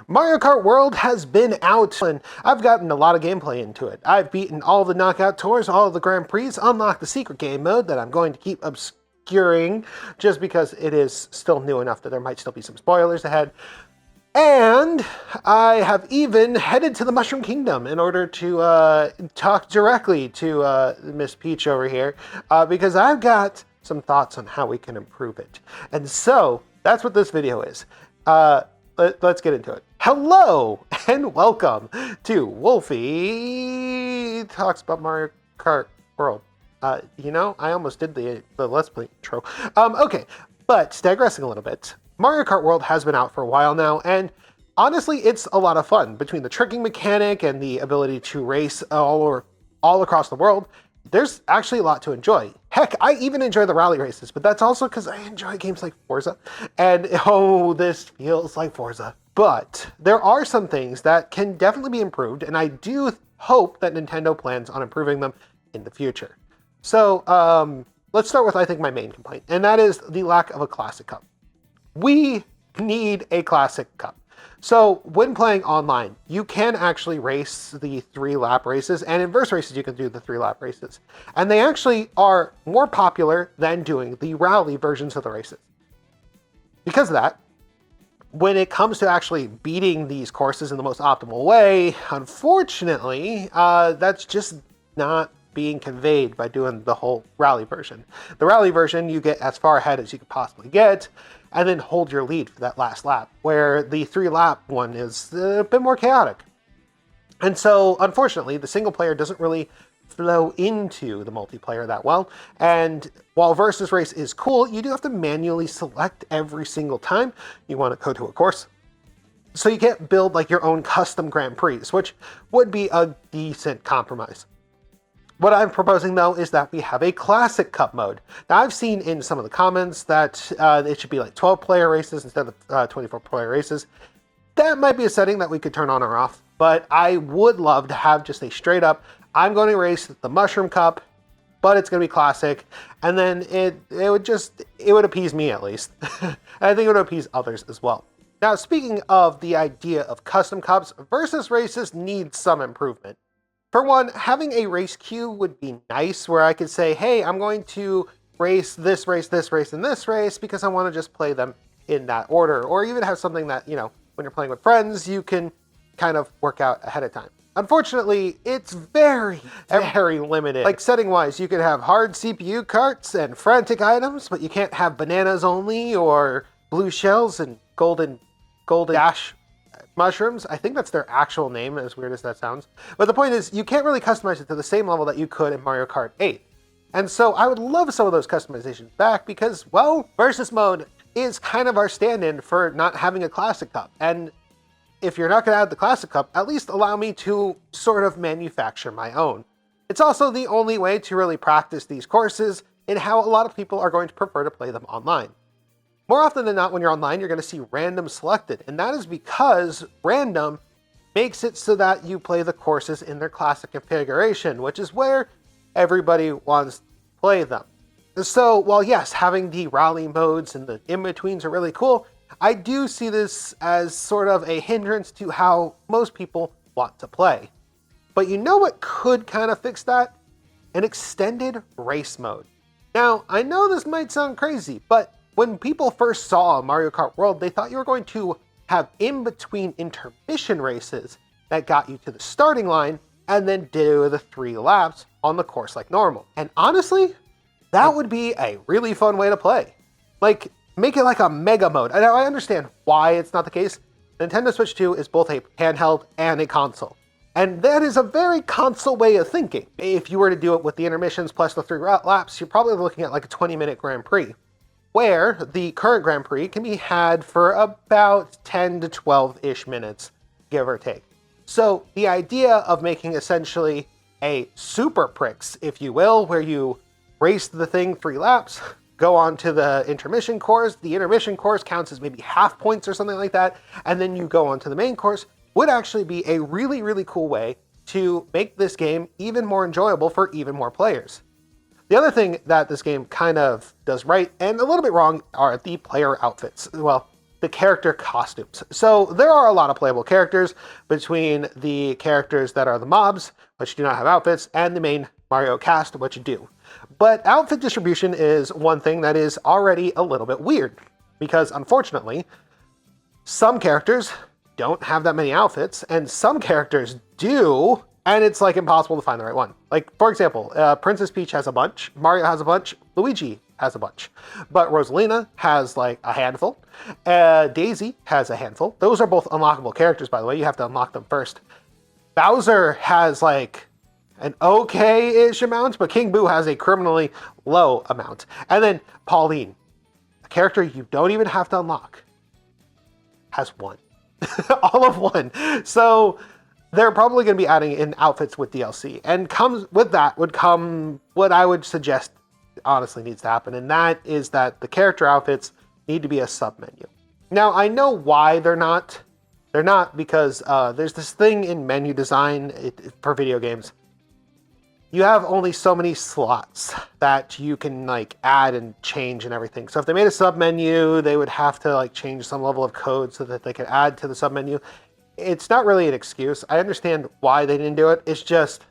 Mario Kart World has been out, and I've gotten a lot of gameplay into it. I've beaten all the knockout tours, all the Grand Prix, unlocked the secret game mode that I'm going to keep obscuring just because it is still new enough that there might still be some spoilers ahead. And I have even headed to the Mushroom Kingdom in order to talk directly to Miss Peach over here, because I've got some thoughts on how we can improve it. And so, that's what this video is. Let's get into it. Hello, and welcome to Wolfy Talks About Mario Kart World. I almost did the Let's Play intro. Okay, but digressing a little bit, Mario Kart World has been out for a while now, and honestly, it's a lot of fun. Between the tricking mechanic and the ability to race all across the world, there's actually a lot to enjoy. Heck, I even enjoy the rally races, but that's also because I enjoy games like Forza. And oh, this feels like Forza. But there are some things that can definitely be improved, and I do hope that Nintendo plans on improving them in the future. So let's start with, I think, my main complaint, and that is the lack of a Classic Cup. We need a Classic Cup. So when playing online, you can actually race the 3-lap races, and in verse races you can do the 3-lap races. And they actually are more popular than doing the rally versions of the races. Because of that, when it comes to actually beating these courses in the most optimal way, unfortunately, that's just not being conveyed by doing the whole rally version. The rally version, you get as far ahead as you could possibly get, and then hold your lead for that last lap, where the 3-lap one is a bit more chaotic. And so, unfortunately, the single player doesn't really flow into the multiplayer that well, and while versus race is cool, you do have to manually select every single time you want to go to a course. So you can't build like your own custom Grand Prix, which would be a decent compromise. What I'm proposing, though, is that we have a Classic Cup mode. Now, I've seen in some of the comments that it should be like 12-player races instead of 24-player races. That might be a setting that we could turn on or off, but I would love to have just a straight-up, I'm going to race the Mushroom Cup, but it's going to be Classic, and then it would appease me at least. I think it would appease others as well. Now, speaking of the idea of custom cups, versus races need some improvement. For one, having a race queue would be nice where I could say, hey, I'm going to race this race, this race, and this race because I want to just play them in that order. Or even have something that, when you're playing with friends, you can kind of work out ahead of time. Unfortunately, it's very, very limited. Like setting-wise, you can have hard CPU carts and frantic items, but you can't have bananas only or blue shells and golden dash mushrooms. I think that's their actual name, as weird as that sounds. But the point is, you can't really customize it to the same level that you could in Mario Kart 8. And so I would love some of those customizations back because, well, versus mode is kind of our stand-in for not having a Classic Cup. And if you're not going to add the Classic Cup, at least allow me to sort of manufacture my own. It's also the only way to really practice these courses and how a lot of people are going to prefer to play them online. More often than not, when you're online, you're going to see random selected, and that is because random makes it so that you play the courses in their classic configuration, which is where everybody wants to play them. So, while yes, having the rally modes and the in-betweens are really cool, I do see this as sort of a hindrance to how most people want to play. But you know what could kind of fix that? An extended race mode. Now, I know this might sound crazy, but when people first saw Mario Kart World, they thought you were going to have in-between intermission races that got you to the starting line and then do the 3 laps on the course like normal. And honestly, that would be a really fun way to play. Like, make it like a mega mode. And I understand why it's not the case. Nintendo Switch 2 is both a handheld and a console. And that is a very console way of thinking. If you were to do it with the intermissions plus the 3 laps, you're probably looking at like a 20-minute Grand Prix, where the current Grand Prix can be had for about 10 to 12-ish minutes, give or take. So the idea of making essentially a Super Prix, if you will, where you race the thing 3 laps, go on to the intermission course, the intermission course counts as maybe half points or something like that, and then you go on to the main course, would actually be a really, really cool way to make this game even more enjoyable for even more players. The other thing that this game kind of does right and a little bit wrong are the player outfits. Well, the character costumes. So there are a lot of playable characters between the characters that are the mobs, which do not have outfits, and the main Mario cast, which do. But outfit distribution is one thing that is already a little bit weird, because unfortunately, some characters don't have that many outfits, and some characters do, and it's like impossible to find the right one. Like, for example, Princess Peach has a bunch, Mario has a bunch, Luigi has a bunch, but Rosalina has like a handful, Daisy has a handful. Those are both unlockable characters, by the way. You have to unlock them first. Bowser has like an okay-ish amount, but King Boo has a criminally low amount. And then Pauline, a character you don't even have to unlock, has one. All of one. So they're probably going to be adding in outfits with DLC. And comes with that would come what I would suggest honestly needs to happen, and that is that the character outfits need to be a sub-menu. Now, I know why they're not. They're not because there's this thing in menu design for video games. You have only so many slots that you can like add and change and everything. So if they made a sub-menu, they would have to like change some level of code so that they could add to the sub-menu. It's not really an excuse. I understand why they didn't do it. It's just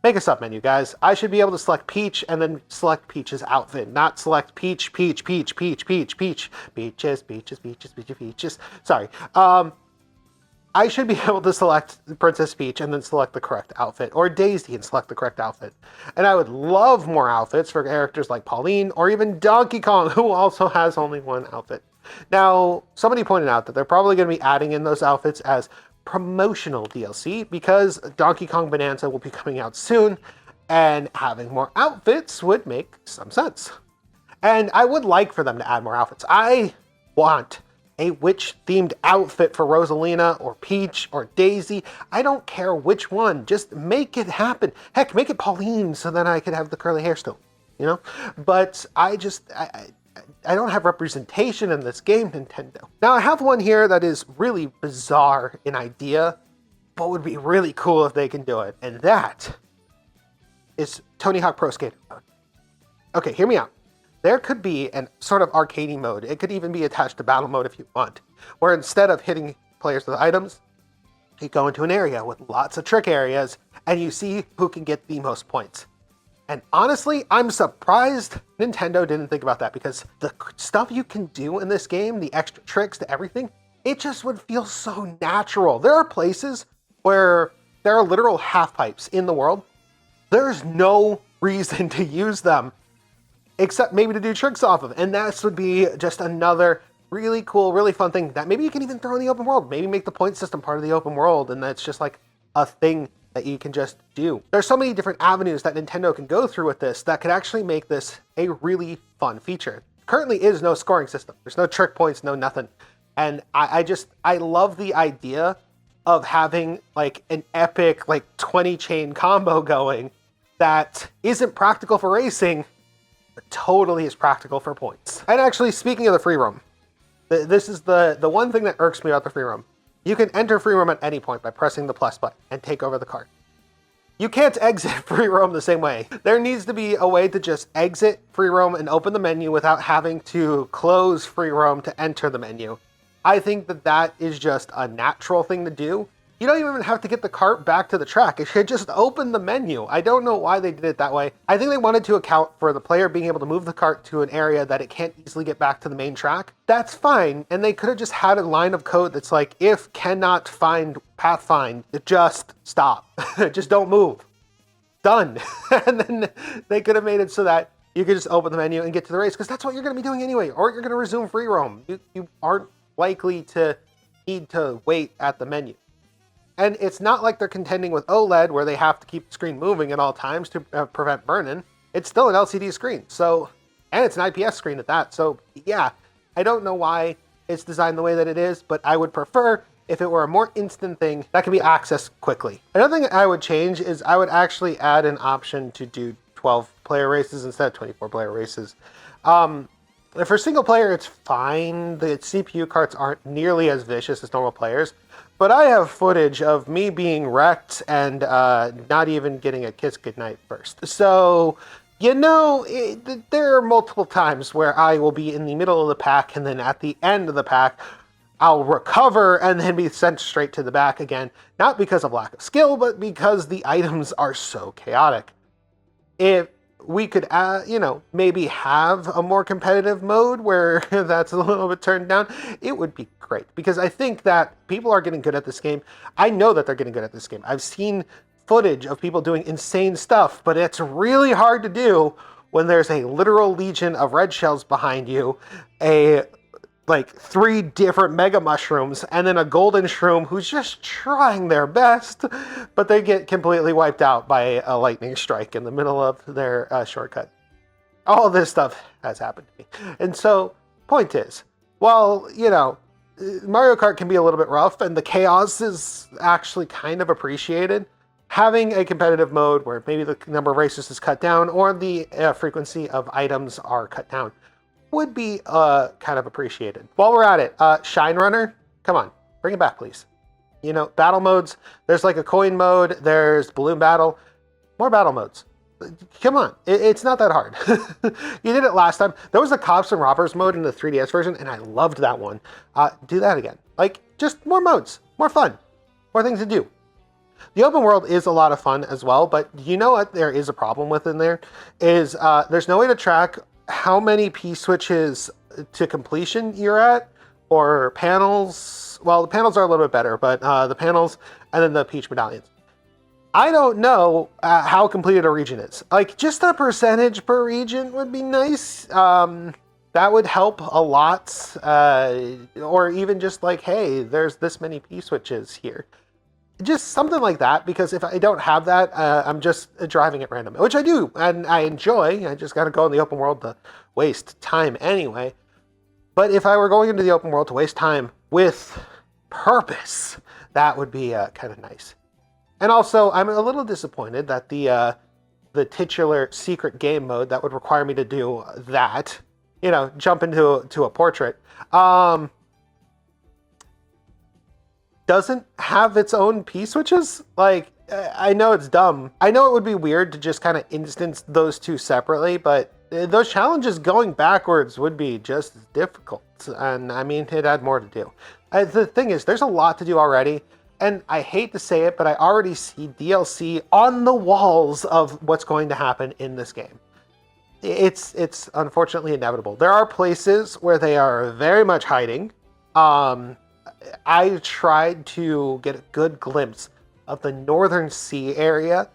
make a sub-menu, guys. I should be able to select Peach and then select Peach's outfit, not select Peach, Peach, Peach, Peach, Peach, Peach, Peaches, Peaches, Peaches, Peaches, Peaches. Sorry. I should be able to select Princess Peach and then select the correct outfit, or Daisy and select the correct outfit. And I would love more outfits for characters like Pauline or even Donkey Kong, who also has only one outfit. Now, somebody pointed out that they're probably going to be adding in those outfits as promotional DLC because Donkey Kong Bonanza will be coming out soon, and having more outfits would make some sense. And I would like for them to add more outfits. I want a witch-themed outfit for Rosalina or Peach or Daisy. I don't care which one. Just make it happen. Heck, make it Pauline so then I could have the curly hair still, you know? But I don't have representation in this game, Nintendo. Now, I have one here that is really bizarre in idea, but would be really cool if they can do it. And that is Tony Hawk Pro Skater mode. Okay, hear me out. There could be an sort of arcadey mode. It could even be attached to battle mode if you want, where instead of hitting players with items, you go into an area with lots of trick areas and you see who can get the most points. And honestly, I'm surprised Nintendo didn't think about that, because the stuff you can do in this game, the extra tricks to everything, it just would feel so natural. There are places where there are literal half pipes in the world. There's no reason to use them except maybe to do tricks off of. And that would be just another really cool, really fun thing that maybe you can even throw in the open world. Maybe make the point system part of the open world, and that's just like a thing that you can just do. There's so many different avenues that Nintendo can go through with this that could actually make this a really fun feature. Currently is no scoring system. There's no trick points, no nothing. And I love the idea of having like an epic like 20 chain combo going that isn't practical for racing, but totally is practical for points. And actually, speaking of the free roam, this is the one thing that irks me about the free roam. You can enter free roam at any point by pressing the plus button and take over the cart. You can't exit free roam the same way. There needs to be a way to just exit free roam and open the menu without having to close free roam to enter the menu. I think that is just a natural thing to do. You don't even have to get the cart back to the track. It should just open the menu. I don't know why they did it that way. I think they wanted to account for the player being able to move the cart to an area that it can't easily get back to the main track. That's fine. And they could have just had a line of code that's like, if cannot find path find, just stop. Just don't move. Done. And then they could have made it so that you could just open the menu and get to the race, because that's what you're going to be doing anyway, or you're going to resume free roam. You aren't likely to need to wait at the menu. And it's not like they're contending with OLED where they have to keep the screen moving at all times to prevent burn-in. It's still an LCD screen, so, and it's an IPS screen at that. So yeah, I don't know why it's designed the way that it is, but I would prefer if it were a more instant thing that can be accessed quickly. Another thing I would change is I would actually add an option to do 12-player races instead of 24-player races. For single player, it's fine. The CPU carts aren't nearly as vicious as normal players, but I have footage of me being wrecked and not even getting a kiss goodnight first. So You know, there are multiple times where I will be in the middle of the pack, and then at the end of the pack, I'll recover and then be sent straight to the back again. Not because of lack of skill, but because the items are so chaotic. If we could, maybe have a more competitive mode where that's a little bit turned down, it would be great. Because I think that people are getting good at this game. I know that they're getting good at this game. I've seen footage of people doing insane stuff, but it's really hard to do when there's a literal legion of red shells behind you, like 3 different mega mushrooms, and then a golden shroom who's just trying their best, but they get completely wiped out by a lightning strike in the middle of their shortcut. All this stuff has happened to me. And so, point is, while, Mario Kart can be a little bit rough and the chaos is actually kind of appreciated, having a competitive mode where maybe the number of races is cut down or the frequency of items are cut down would be kind of appreciated. While we're at it, Shine Runner, come on, bring it back, please. Battle modes, there's like a coin mode, there's balloon battle, more battle modes. Come on, it's not that hard. You did it last time. There was a cops and robbers mode in the 3DS version, and I loved that one. Do that again. Like, just more modes, more fun, more things to do. The open world is a lot of fun as well, but you know what there is a problem with in there? Is there's no way to track how many P-switches to completion you're at, or panels. Well, the panels are a little bit better, but the panels and then the Peach medallions. I don't know how completed a region is. Like, just a percentage per region would be nice. That would help a lot. Or even just like, hey, there's this many P-switches here. Just something like that, because if I don't have that, I'm just driving at random, which I do, and I enjoy. I just got to go in the open world to waste time anyway. But if I were going into the open world to waste time with purpose, that would be kind of nice. And also, I'm a little disappointed that the titular secret game mode that would require me to do that, jump into a portrait, doesn't have its own P-switches? Like, I know it's dumb. I know it would be weird to just kind of instance those two separately, but those challenges going backwards would be just as difficult. And I mean, it had more to do. The thing is, there's a lot to do already, and I hate to say it, but I already see DLC on the walls of what's going to happen in this game. It's unfortunately inevitable. There are places where they are very much hiding. I tried to get a good glimpse of the Northern Sea area,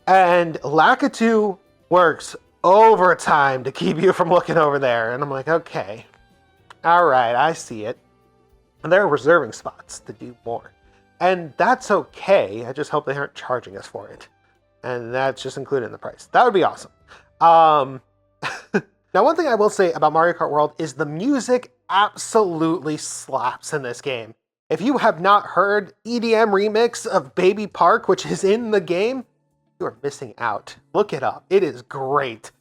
and Lakitu works overtime to keep you from looking over there. And I'm like, okay, all right, I see it. And they're reserving spots to do more. And that's okay. I just hope they aren't charging us for it. And that's just included in the price. That would be awesome. Now, one thing I will say about Mario Kart World is the music absolutely slaps in this game. If you have not heard EDM remix of Baby Park, which is in the game, you are missing out. Look it up. It is great.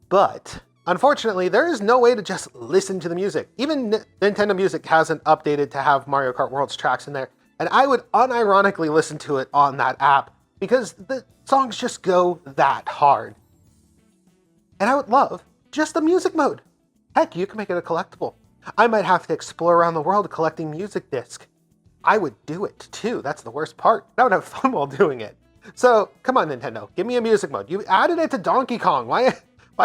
But unfortunately, there is no way to just listen to the music. Even Nintendo Music hasn't updated to have Mario Kart World's tracks in there. And I would unironically listen to it on that app because the songs just go that hard. And I would love just the music mode. Heck, you can make it a collectible. I might have to explore around the world collecting music discs. I would do it too. That's the worst part. I would have fun while doing it. So come on, Nintendo, give me a music mode. You added it to Donkey Kong. Why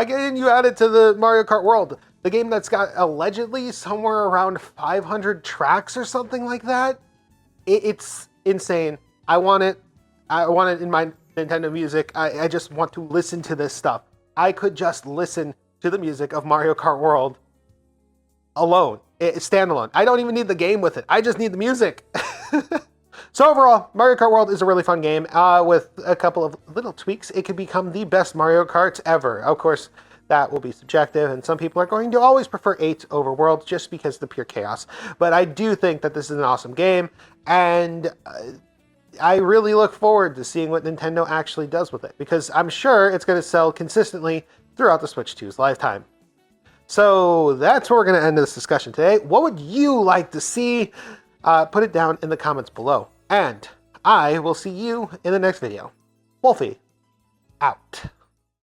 didn't you add it to the Mario Kart World? The game that's got allegedly somewhere around 500 tracks or something like that. It's insane. I want it. I want it in my Nintendo Music. I just want to listen to this stuff. I could just listen to the music of Mario Kart World alone. It's standalone. I don't even need the game with it. I just need the music. So overall, Mario Kart World is a really fun game. With a couple of little tweaks, it could become the best Mario Karts ever. Of course, that will be subjective, and some people are going to always prefer 8 over World just because of the pure chaos. But I do think that this is an awesome game, and I really look forward to seeing what Nintendo actually does with it, because I'm sure it's going to sell consistently throughout the Switch 2's lifetime. So that's where we're going to end this discussion today. What would you like to see? Put it down in the comments below. And I will see you in the next video. Wolfy, out.